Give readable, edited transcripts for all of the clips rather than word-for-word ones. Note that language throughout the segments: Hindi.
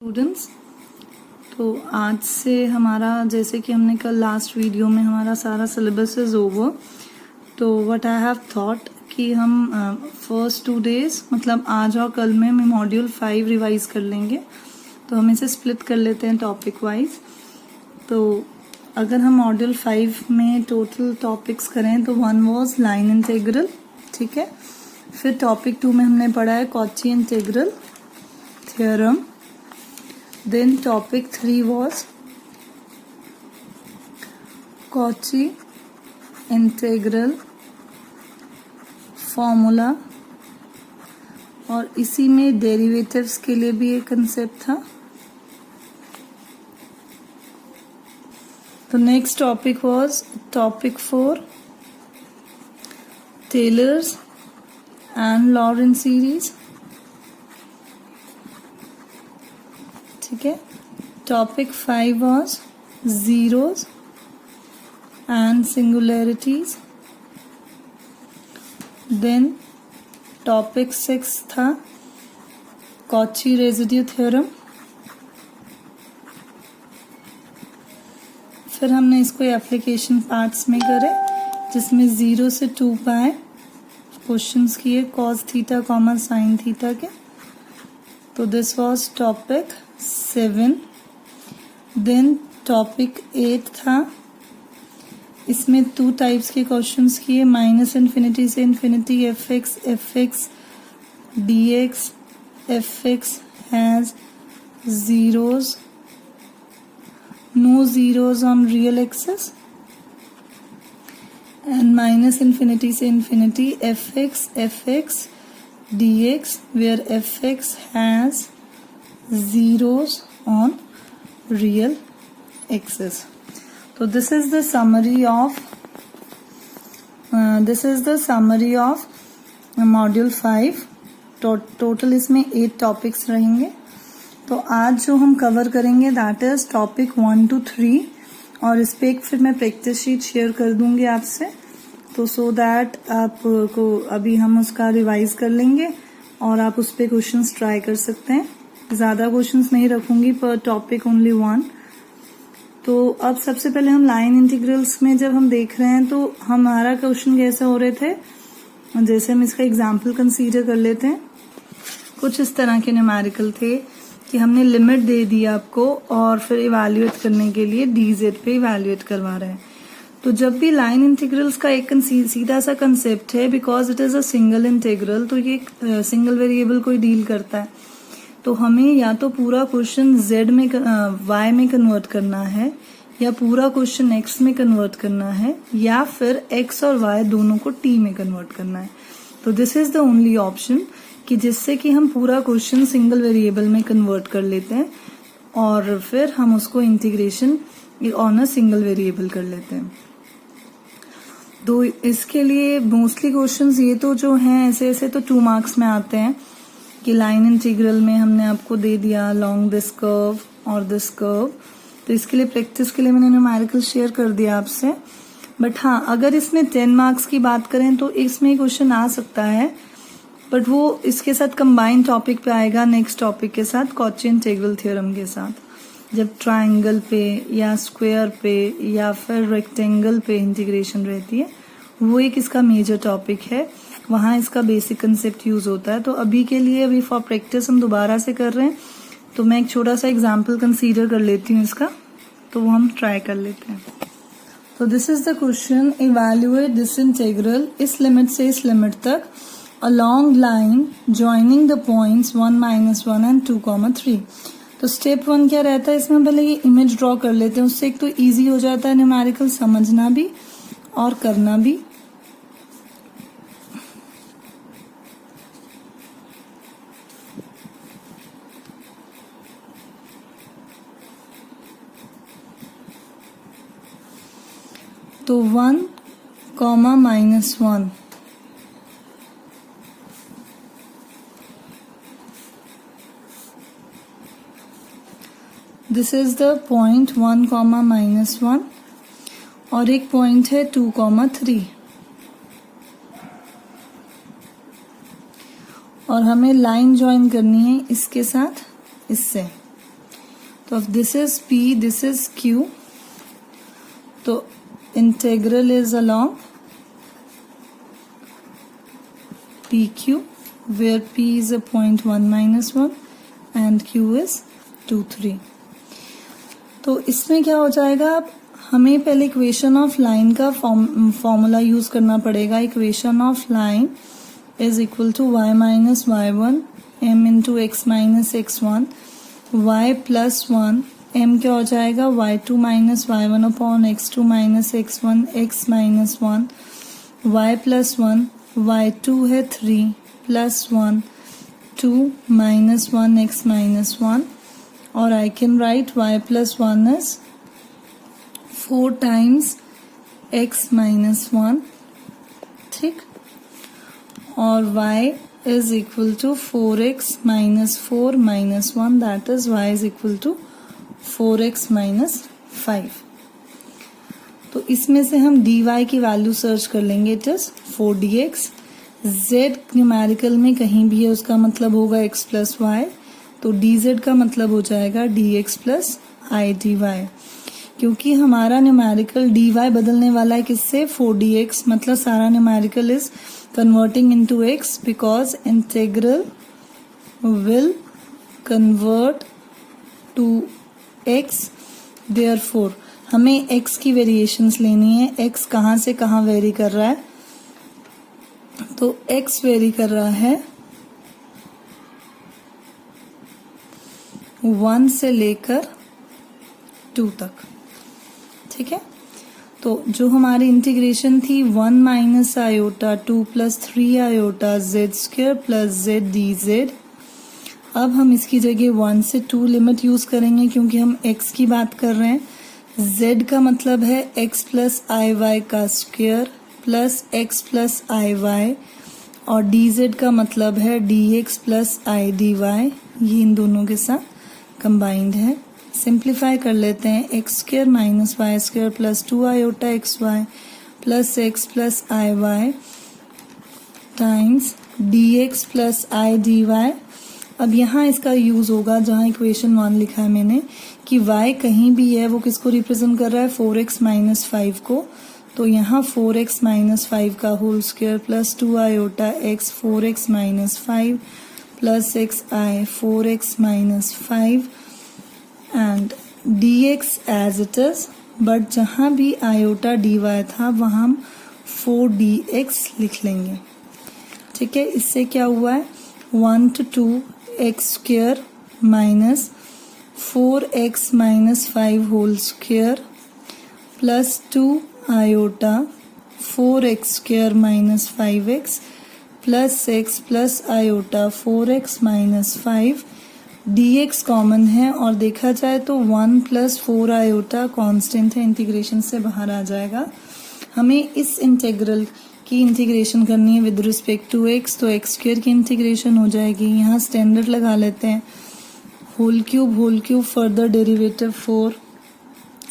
स्टूडेंट्स, तो आज से हमारा जैसे कि हमने कल लास्ट वीडियो में हमारा सारा सिलेबस इज ओवर। तो व्हाट आई हैव थॉट कि हम फर्स्ट 2 डेज मतलब आज और कल में मॉड्यूल 5 रिवाइज कर लेंगे। तो हम इसे स्प्लिट कर लेते हैं टॉपिक वाइज। तो अगर हम मॉड्यूल 5 में टोटल टॉपिक्स करें तो 1 वाज लाइन इंटीग्रल, ठीक है। फिर टॉपिक 2 में हमने पढ़ा है Cauchy integral theorem. Then topic 3 was Cauchy integral formula और इसी में डेरिवेटिव्स के लिए भी एक कंसेप्ट था। तो next topic was topic 4 Taylor's and Laurent series, ठीक है। Topic 5 was zeros and singularities. Then topic 6 था कॉची रेजिड्यू थ्योरम। फिर हमने इसको एप्लीकेशन पार्ट्स में करे जिसमें 0 से 2 पाए क्वेश्चंस किए cos theta comma sine theta के। तो this was topic 7। Then topic 8 था, इसमें 2 टाइप्स के क्वेश्चंस किए माइनस इन्फिनिटी से infinity fx dx fx has zeros, no zeros on real axis, and minus infinity से infinity fx dx where fx has zeros on real axis. So this is the summary of module 5. Total इसमें 8 टॉपिक्स रहेंगे। तो आज जो हम कवर करेंगे दैट इज टॉपिक 1 to 3 और इस पे एक फिर मैं प्रैक्टिस शीट शेयर कर दूंगी आपसे। तो सो दैट आपको अभी हम उसका रिवाइज कर लेंगे और आप उस पे क्वेश्चंस ट्राई कर सकते हैं। ज्यादा क्वेश्चंस नहीं रखूंगी पर टॉपिक ओनली 1। तो अब सबसे पहले हम लाइन इंटीग्रल्स में जब हम देख रहे हैं तो हमारा क्वेश्चन कैसे हो रहे थे, जैसे हम इसका एग्जाम्पल कंसीडर कर लेते हैं। कुछ इस तरह के न्यूमेरिकल थे कि हमने लिमिट दे दी आपको और फिर इवैल्यूएट करने के लिए डीजेड पे इवैल्यूएट करवा रहे हैं। तो जब भी लाइन इंटीग्रल्स का एक सीधा सा कंसेप्ट है because it is a single integral, तो ये सिंगल वेरिएबल को डील करता है। तो हमें या तो पूरा क्वेश्चन z में y में कन्वर्ट करना है या पूरा क्वेश्चन x में कन्वर्ट करना है या फिर x और y दोनों को t में कन्वर्ट करना है। तो this is the only option कि जिससे कि हम पूरा क्वेश्चन सिंगल वेरिएबल में कन्वर्ट कर लेते हैं और फिर हम उसको integration on a single variable कर लेते हैं। तो इसके लिए मोस्टली क्वेश्चंस ये तो जो हैं ऐसे तो 2 मार्क्स में आते हैं कि लाइन इंटीग्रल में हमने आपको दे दिया लॉन्ग दिस कर्व और दिस कर्व। तो इसके लिए प्रैक्टिस के लिए मैंने न्यूमेरिकल शेयर कर दिया आपसे। बट हाँ, अगर इसमें 10 मार्क्स की बात करें तो इसमें क्वेश्चन आ सकता है बट वो इसके साथ कंबाइंड टॉपिक पे आएगा नेक्स्ट टॉपिक के साथ कॉची इंटीग्रल थ्योरम के साथ। जब ट्राइंगल पे या स्क्वायर पे या फिर रेक्टेंगल पे इंटीग्रेशन रहती है वो एक इसका मेजर टॉपिक है, वहां इसका बेसिक कंसेप्ट यूज होता है। तो अभी के लिए अभी फॉर प्रैक्टिस हम दोबारा से कर रहे हैं तो मैं एक छोटा सा एग्जाम्पल कंसीडर कर लेती हूँ इसका, तो वो हम ट्राई कर लेते हैं। तो this is the question, evaluate this integral इस लिमिट से इस लिमिट तक along line joining the points 1 - 1 and 2, 3। तो स्टेप 1 क्या रहता है, इसमें पहले ये इमेज ड्रॉ कर लेते हैं, उससे एक तो इजी हो जाता है न्यूमेरिकल समझना भी और करना भी। तो 1, -1 दिस इज द पॉइंट 1, -1 और एक पॉइंट है 2, 3। और हमें लाइन ज्वाइन करनी है इसके साथ इससे, तो अब this is P, this is Q, तो integral is along PQ where P is a point 1 minus 1 and Q is 2, 3. तो इसमें क्या हो जाएगा, हमें पहले इक्वेशन ऑफ लाइन का फॉर्मूला यूज करना पड़ेगा. Equation of line is equal to y minus y1 m into x minus x1 y plus 1 m क्या हो जाएगा y2 minus y1 upon x2 minus x1 x minus 1 y plus 1 y2 है 3 प्लस 1 2 माइनस 1 x माइनस 1 और I can write y plus 1 is 4 times x minus 1, ठीक, और y is equal to 4x minus 4 minus 1, that is y is equal to 4x minus 5. तो इसमें से हम dy की वैल्यू सर्च कर लेंगे. It is 4dx. z numerical में कहीं भी है उसका मतलब होगा x प्लस वाई, तो dz का मतलब हो जाएगा dx प्लस आई dy. क्योंकि हमारा न्यूमेरिकल dy बदलने वाला है किससे, 4dx, मतलब सारा numerical is converting into x because integral will convert to x. Therefore हमें x की वेरिएशंस लेनी है. x कहाँ से कहाँ वेरी कर रहा है, तो x वेरी कर रहा है 1 से लेकर 2 तक, ठीक है. तो जो हमारी इंटीग्रेशन थी 1 minus iota 2 plus 3 iota Z square plus Z D Z, अब हम इसकी जगह 1 से 2 लिमिट यूज करेंगे क्योंकि हम x की बात कर रहे हैं. z का मतलब है x प्लस आई वाई का square plus x plus I Y और dz का मतलब है dx plus I D Y, ये इन दोनों के साथ कंबाइंड है. सिंप्लीफाई कर लेते हैं. X square minus Y square plus 2 iota X Y plus x plus I Y times dx plus I D Y. अब यहाँ इसका यूज होगा जहाँ इक्वेशन 1 लिखा है मैंने कि y कहीं भी है वो किसको रिप्रेजेंट कर रहा है, 4x माइनस 5 को. तो यहाँ 4x माइनस 5 का whole square plus 2 iota x 4x minus 5 plus x i 4x minus 5 and dx as it is, but जहाँ भी आयोटा dy था वहाँ हम 4dx लिख लेंगे, ठीक है. इससे क्या हुआ है 1 to 2 x square minus 4x minus 5 whole square plus 2 iota 4x square minus 5x plus x plus iota 4x minus 5. dx common है और देखा जाए तो 1 प्लस 4 आयोटा कांस्टेंट है, इंटीग्रेशन से बाहर आ जाएगा. हमें इस इंटीग्रल की इंटीग्रेशन करनी है विद रिस्पेक्ट टू x, तो x स्क्वायर की इंटीग्रेशन हो जाएगी. यहाँ स्टैंडर्ड लगा लेते हैं, होल क्यूब फर्दर डेरिवेटिव 4.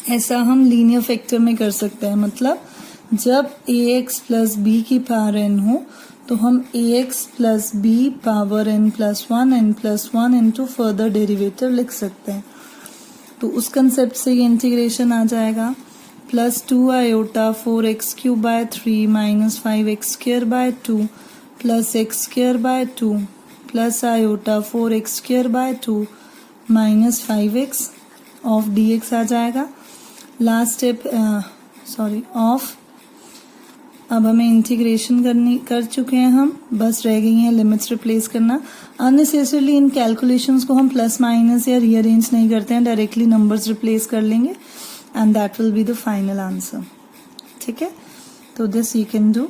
ऐसा हम लीनियर फैक्टर में कर सकते हैं, मतलब जब ax प्लस b की पावर n हो तो हम ax plus b power n plus 1 into further derivative लिख सकते हैं. तो उस कंसेप्ट से ये इंटीग्रेशन आ जाएगा. Plus 2 iota 4x cube by 3 minus 5x square by 2 plus x square by 2 plus iota 4x square by 2 minus 5x of dx आ जाएगा. Last step of. अब हमें इंटीग्रेशन कर चुके हैं हम, बस रह गई हैं लिमिट्स रिप्लेस करना. अननेसेसरली इन कैलकुलेशंस को हम प्लस माइनस या रीअरेंज नहीं करते हैं, डायरेक्टली नंबर्स रिप्लेस कर लेंगे and that will be the final answer, ठीक है. तो this you can do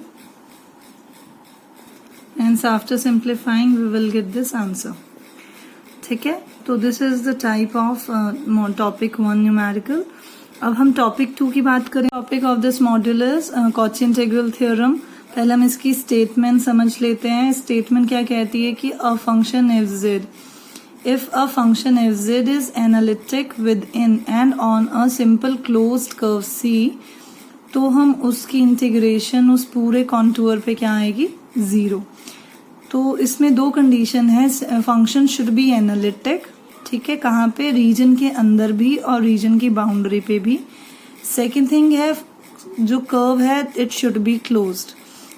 and after simplifying we will get this answer, ठीक है. तो this is the type of topic 1 numerical. अब हम टॉपिक 2 की बात करें. Topic of this module is Cauchy integral theorem. पहले हम इसकी स्टेटमेंट समझ लेते हैं. स्टेटमेंट क्या कहती है कि a function if a function fz is analytic within and on a simple closed curve C, तो हम उसकी इंटीग्रेशन उस पूरे कॉन्टूर पे क्या आएगी, 0. तो इसमें 2 कंडीशन है. फंक्शन शुड बी एनालिटिक, ठीक है, कहाँ पे, रीजन के अंदर भी और रीजन की बाउंड्री पे भी। सेकेंड थिंग है, जो कर्व है इट शुड बी क्लोज्ड,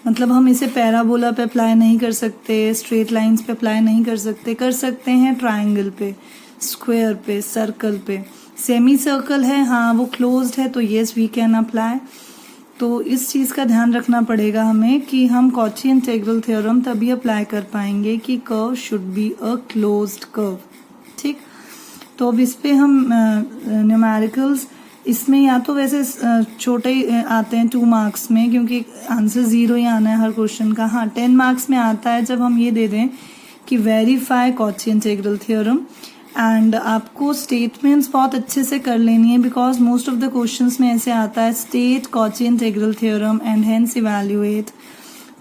मतलब हम इसे पैराबोला पे अप्लाई नहीं कर सकते, स्ट्रेट लाइंस पे अप्लाई नहीं कर सकते हैं ट्राइंगल पे, स्क्वायर पे, सर्कल पे। सेमी सर्कल है, हाँ वो क्लोज्ड है, तो यस वी कैन अप्लाई। तो इस चीज का ध्यान रखना पड़ेगा हमें कि हम कॉची इंटीग्रल थ्योरम तभी अप्लाई कर पाएंगे कि curve should be a closed curve. ठीक, तो अब इस पे हम न्यूमेरिकल्स, इसमें या तो वैसे छोटे ही आते हैं 2 मार्क्स में, क्योंकि आंसर 0 ही आना है हर क्वेश्चन का। हाँ 10 मार्क्स में आता है जब हम ये दे दें कि verify Cauchy integral theorem, and आपको स्टेटमेंट्स बहुत अच्छे से कर लेनी है, because most of the questions में ऐसे आता है state Cauchy integral theorem and hence evaluate.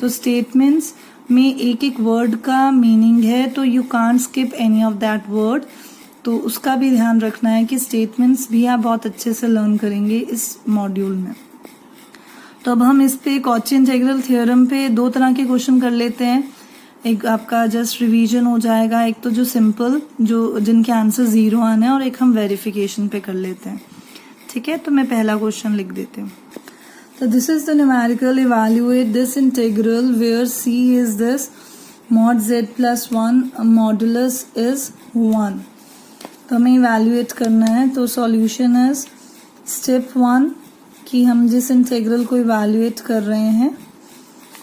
तो स्टेटमेंट्स में एक एक वर्ड का मीनिंग है, तो you can't skip any of that word, तो उसका भी ध्यान रखना है कि स्टेटमेंट्स भी आप बहुत अच्छे से लर्न करेंगे इस मॉड्यूल में। तो अब हम इस पे कॉची इंटीग्रल थ्योरम पे 2 तरह के क्वेश्चन कर लेते हैं। एक आपका जस्ट रिवीजन हो जाएगा, एक तो जो सिंपल, जो जिनके आंसर 0 आने हैं, और एक हम वेरिफिकेशन पे कर लेते हैं। ठीक है, तो मैं पहला क्वेश्चन लिख देती हूँ। तो this is the numerical, evaluate this integral where c is this mod z plus 1 modulus is 1। तो हमें इवैल्यूएट करना है। तो सॉल्यूशन इज स्टेप 1 कि हम जिस इंटीग्रल को इवैल्यूएट कर रहे हैं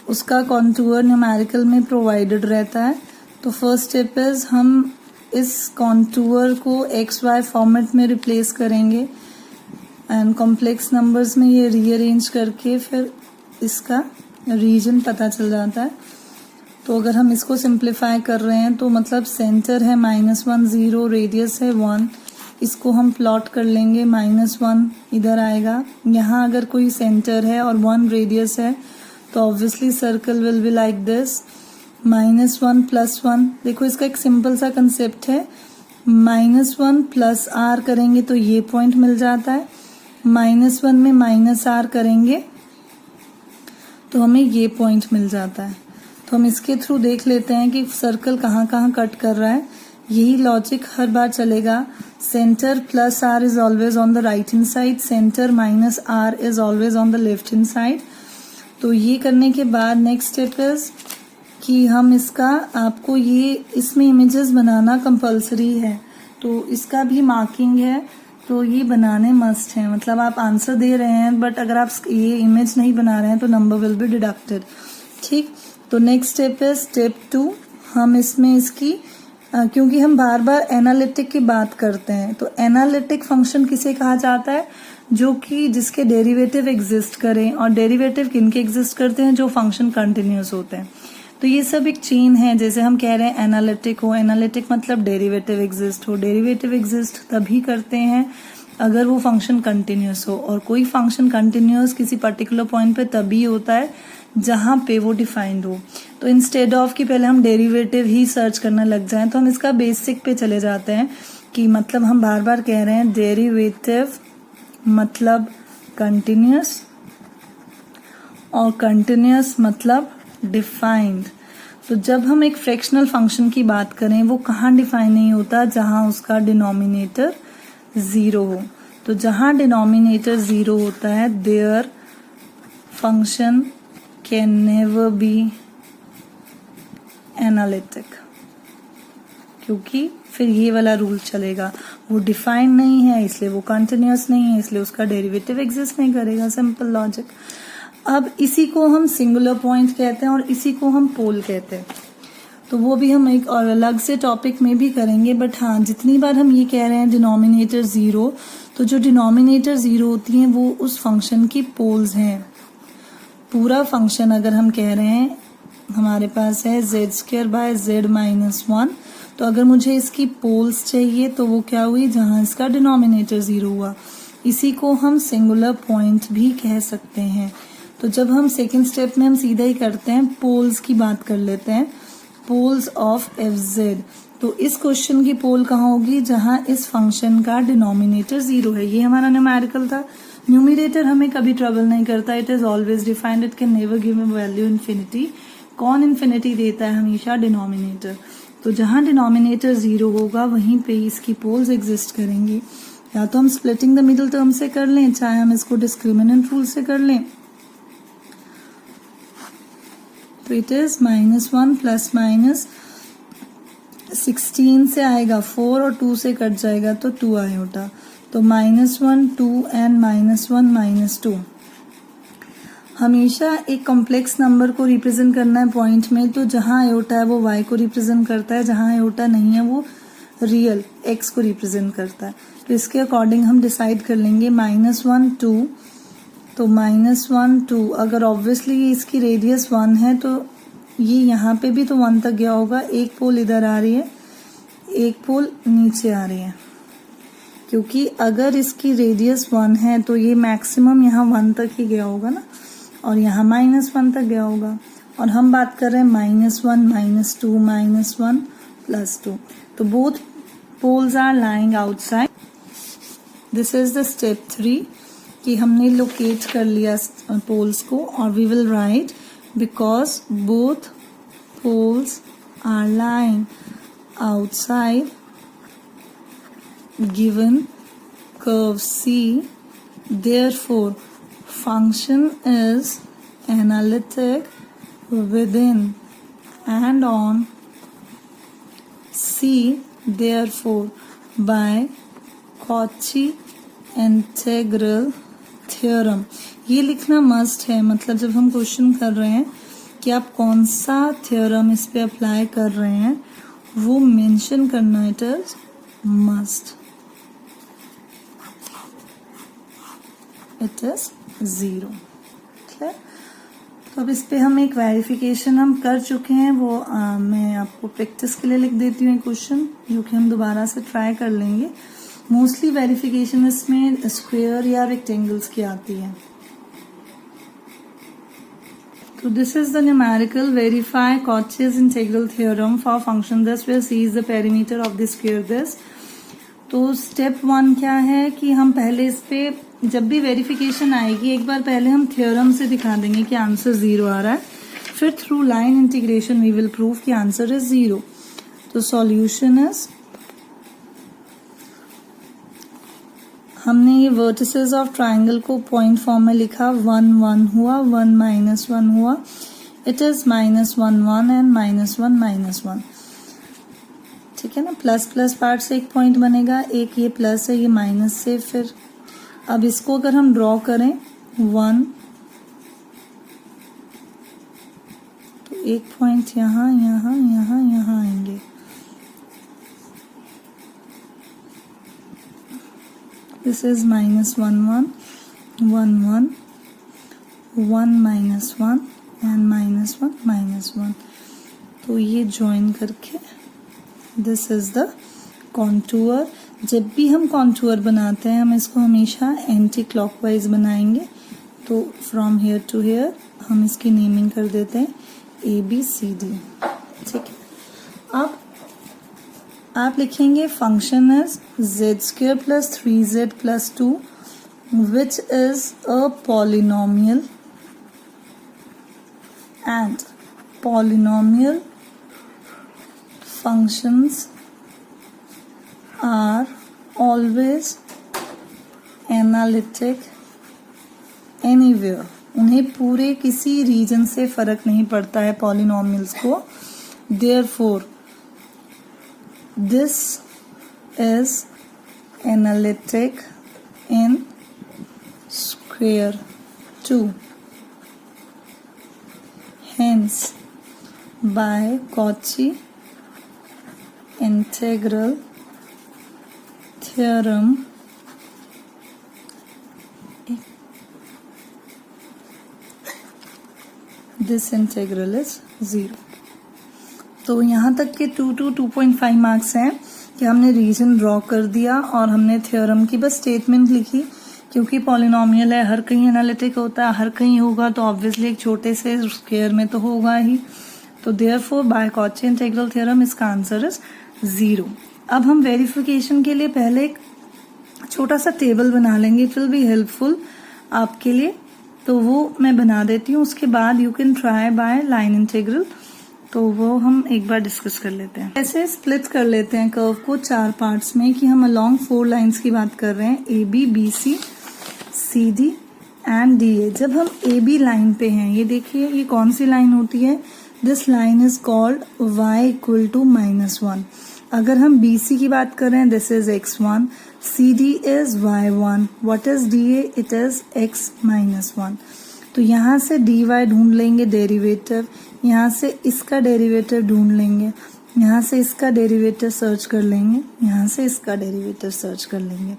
उसका कॉन्टूर न्यूमेरिकल में प्रोवाइडेड रहता है। तो फर्स्ट स्टेप इज हम इस कॉन्टूर को एक्स वाई फॉर्मेट में रिप्लेस करेंगे, एंड कॉम्प्लेक्स नंबर्स में ये रीअरेंज करके फिर इसका रीजन पता चल जाता है। तो अगर हम इसको सिंप्लीफाई कर रहे हैं तो मतलब सेंटर है -1 0, रेडियस है 1, इसको हम प्लॉट कर लेंगे, -1 इधर आएगा, यहाँ अगर कोई सेंटर है और 1 रेडियस है तो obviously circle will be like this, -1 + 1। देखो इसका एक सिंपल सा कंसेप्ट है, -1 + r करेंगे तो ये पॉइंट मिल जाता है, -1 में -r करेंगे तो हमें ये पॉइंट मिल जाता है। तो हम इसके थ्रू देख लेते हैं कि सर्कल कहाँ कहाँ कट कर रहा है। यही लॉजिक हर बार चलेगा, centre +r is always on the right hand side, centre -r is always on the left hand side. तो ये करने के बाद नेक्स्ट स्टेप इज कि हम इसका, आपको ये इसमें इमेजेस बनाना कंपलसरी है, तो इसका भी मार्किंग है, तो ये बनाने मस्ट है। मतलब आप आंसर दे रहे हैं बट अगर आप ये इमेज नहीं बना रहे हैं तो नंबर विल बी डिडक्टेड। ठीक, तो नेक्स्ट स्टेप इज स्टेप 2, हम इसमें इसकी क्योंकि हम बार बार एनालिटिक की बात करते हैं, तो एनालिटिक फंक्शन किसे कहा जाता है, जो कि जिसके डेरिवेटिव एग्जिस्ट करें, और डेरिवेटिव किनके एग्जिस्ट करते हैं, जो फंक्शन कंटिन्यूअस होते हैं। तो ये सब एक चेन है, जैसे हम कह रहे हैं एनालिटिक हो, एनालिटिक मतलब डेरिवेटिव एग्जिस्ट हो, डेरिवेटिव एग्जिस्ट तभी करते हैं अगर वो फंक्शन कंटिन्यूअस हो, और कोई फंक्शन कंटिन्यूअस किसी पर्टिकुलर पॉइंट पे तभी होता है जहां पे वो डिफाइंड हो। तो इंस्टेड ऑफ कि पहले हम डेरिवेटिव ही सर्च करने लग जाएं, तो हम इसका बेसिक पे चले जाते हैं कि मतलब हम बार बार कह रहे हैं डेरिवेटिव मतलब कंटिन्यूअस, और कंटिन्यूअस मतलब डिफाइंड। तो जब हम एक फ्रैक्शनल फंक्शन की बात करें, वो कहाँ डिफाइन नहीं होता, जहां उसका डिनोमिनेटर 0 हो। तो जहां डिनोमिनेटर 0 होता है, their function can never be analytic, क्योंकि फिर ये वाला रूल चलेगा, वो डिफाइंड नहीं है इसलिए वो कंटिन्यूअस नहीं है, इसलिए उसका डेरिवेटिव एग्जिस्ट नहीं करेगा। Simple logic. अब इसी को हम सिंगुलर पॉइंट कहते हैं और इसी को हम पोल कहते हैं, तो वो भी हम एक और अलग से टॉपिक में भी करेंगे। बट हाँ, जितनी बार हम ये कह रहे हैं डिनोमिनेटर 0, तो जो डिनोमिनेटर 0 होती हैं वो उस फंक्शन की पोल्स हैं। पूरा फंक्शन अगर हम कह रहे हैं हमारे पास है z²/z-1, तो अगर मुझे इसकी पोल्स चाहिए तो वो क्या हुई, जहां इसका डिनोमिनेटर 0 हुआ। इसी को हम सिंगुलर पॉइंट भी कह सकते हैं। तो जब हम सेकेंड स्टेप में हम सीधा ही करते हैं, पोल्स की बात कर लेते हैं, पोल्स ऑफ fz। तो इस क्वेश्चन की पोल कहाँ होगी, जहां इस फंक्शन का डिनोमिनेटर 0 है। ये हमारा न्यूमेरिकल था। न्यूमिनेटर हमें कभी ट्रबल नहीं करता, it is always defined, it can never give a value infinity. कौन इन्फिनिटी देता है, हमेशा डिनोमिनेटर। तो जहां डिनोमिनेटर 0 होगा वहीं पे इसकी पोल्स एग्जिस्ट करेंगी। या तो हम स्प्लिटिंग द मिडिल टर्म से कर लें, चाहे हम इसको डिस्क्रिमिनेंट रूल से कर लें। तो इट इज -1 प्लस माइनस 16 से आएगा 4 और 2 से कट जाएगा तो 2 आयोटा। तो -1 2 एंड -1 -2। हमेशा एक कॉम्प्लेक्स नंबर को रिप्रेजेंट करना है पॉइंट में, तो जहां आयोटा है वो y को रिप्रेजेंट करता है, जहां आयोटा नहीं है वो रियल x को रिप्रेजेंट करता है। तो इसके अकॉर्डिंग हम डिसाइड कर लेंगे -1 2। तो -1 2 अगर ऑब्वियसली इसकी रेडियस 1 है तो ये यहाँ पे भी तो 1 तक गया होगा। एक पोल इधर आ रही है, एक पोल नीचे आ रही है, क्योंकि अगर इसकी रेडियस 1 है तो ये मैक्सिमम यहाँ 1 तक ही गया होगा ना, और यहाँ -1 तक गया होगा। और हम बात कर रहे हैं -1 -2 -1 +2। तो both poles are lying outside. This is the step 3 कि हमने लोकेट कर लिया पोल्स को, और we will write because both poles are lying outside given curve C, therefore function is analytic within and on C, therefore by Cauchy integral theorem। ये लिखना मस्ट है, मतलब जब हम क्वेश्चन कर रहे हैं कि आप कौन सा थ्योरम इस पे अप्लाई कर रहे हैं वो मेंशन करना, it is must. It is 0। Clear? तो अब इस पे हम एक वेरिफिकेशन हम कर चुके हैं, वो मैं आपको प्रैक्टिस के लिए लिख देती हूँ क्वेश्चन, जो कि हम दोबारा से ट्राई कर लेंगे। मोस्टली वेरिफिकेशन इसमें स्क्वायर या रेक्टेंगल्स की आती है। तो this is the numerical verify Cauchy's integral theorem for function this where C is the perimeter of the square this। तो स्टेप 1 क्या है कि हम पहले इस पे जब भी वेरिफिकेशन आएगी एक बार पहले हम थ्योरम से दिखा देंगे कि आंसर 0 आ रहा है, फिर through line integration we will prove कि आंसर इज 0। तो सॉल्यूशन इज, हमने ये वर्टिसेस ऑफ ट्राइंगल को पॉइंट फॉर्म में लिखा, 1 1 हुआ, 1 -1 हुआ, इट इज -1 1 एंड -1 -1। ठीक है ना, प्लस प्लस पार्ट से एक पॉइंट बनेगा, एक ये प्लस है, ये माइनस से। फिर अब इसको अगर हम ड्रॉ करें 1, तो एक पॉइंट यहाँ यहाँ यहाँ यहाँ आएंगे। This is -1 1 1 1 1 -1 and -1 -1। तो ये ज्वाइन करके दिस इज द कॉन्टूर। जब भी हम कॉन्टूर बनाते हैं हम इसको हमेशा एंटी क्लॉकवाइज बनाएंगे। तो फ्रॉम हेयर टू हेयर हम इसकी नेमिंग कर देते हैं ABCD। ठीक है, अब आप लिखेंगे function is z² + 3z + 2 which is a polynomial and polynomial functions are always analytic anywhere। उन्हें पूरे किसी रीजन से फर्क नहीं पड़ता है पॉलिनोमियल्स को। therefore this is analytic in square 2, hence by Cauchy integral theorem this integral is 0। तो यहाँ तक के 2 to 2.5 मार्क्स हैं कि हमने रीजन ड्रॉ कर दिया और हमने थ्योरम की बस स्टेटमेंट लिखी। क्योंकि पॉलिनोमियल है, हर कहीं एनालिटिक होता है, हर कहीं होगा तो ऑब्वियसली एक छोटे से स्क्वायर में तो होगा ही। तो therefore by Cauchy integral theorem इसका आंसर इज 0। अब हम वेरिफिकेशन के लिए पहले एक छोटा सा टेबल बना लेंगे, इट विल बी हेल्पफुल आपके लिए। तो वो मैं बना देती हूँ, उसके बाद you can try by line integral तो वो हम एक बार डिस्कस कर लेते हैं। ऐसे स्प्लिट कर लेते हैं कर्व को 4 पार्ट्स में कि हम अलोंग 4 लाइंस की बात कर रहे हैं, A B, B C, C D and D A. जब हम ए बी लाइन पे हैं, ये देखिए ये कौन सी लाइन होती है, this line is called y equal to -1। अगर हम बी सी की बात कर रहे हैं, this is x1, C D is y1, what is D A, it is x-1। तो यहाँ से dy ढूंढ लेंगे डेरिवेटिव, यहाँ से इसका डेरिवेटिव ढूंढ लेंगे, यहाँ से इसका डेरिवेटिव सर्च कर लेंगे, यहाँ से इसका डेरिवेटिव सर्च कर लेंगे।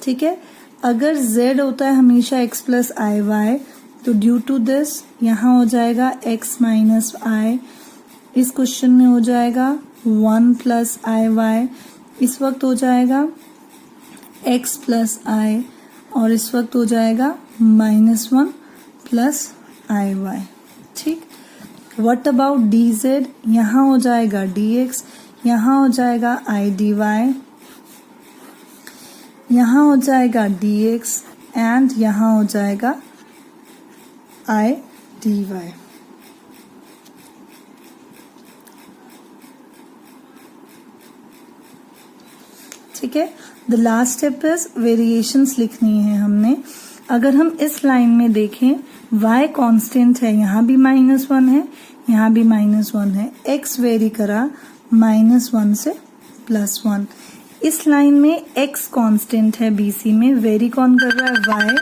ठीक है, अगर z होता है हमेशा x प्लस आई वाई, तो ड्यू टू दिस यहाँ हो जाएगा x माइनस आई, इस क्वेश्चन में हो जाएगा 1 प्लस आई वाई, इस वक्त हो जाएगा x प्लस आई, और इस वक्त हो जाएगा -1 प्लस आई वाई। ठीक, व्हाट अबाउट डी जेड, यहाँ हो जाएगा dx, यहाँ हो जाएगा आई डी वाई, यहाँ हो जाएगा dx एंड यहाँ हो जाएगा आई डी वाई। ठीक है, the last step is variations लिखनी है हमने। अगर हम इस लाइन में देखें, y कांस्टेंट है, यहाँ भी -1 है, यहाँ भी -1 है, x वेरी करा -1 से +1। इस लाइन में x कांस्टेंट है, BC में वेरी कौन कर रहा है, y,